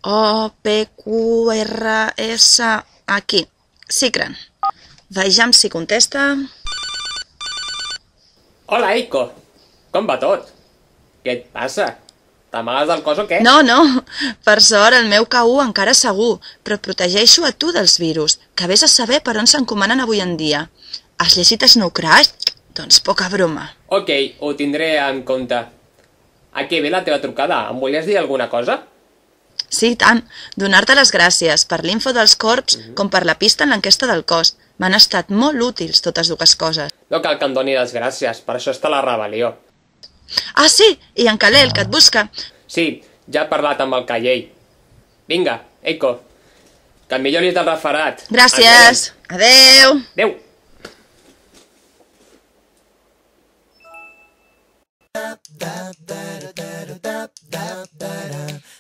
OPQRS... Aquí. Cicran. Vejam si contesta... Hola, Eiko. Com va tot? Què et passa? T'amagues del cos o què? No, no. Per sort, el meu K1 encara és segur, però et protegeixo a tu dels virus, que vés a saber per on s'encomanen avui en dia. Has llegit Snow Crash? Doncs poca broma. Ok, ho tindré en compte. A què ve la teva trucada? Em volies dir alguna cosa? Sí, tant. Donar-te les gràcies per l'info dels corps com per la pista en l'enquesta del cos. M'han estat molt útils totes dues coses. No cal que em doni les gràcies, per això està la rebel·lió. Ah, sí, i en Kalel, que et busca. Sí, ja he parlat amb el Callell. Vinga, Eiko, que em milloris del referat. Gràcies. Adeu. Adeu. Da da da da da da da da.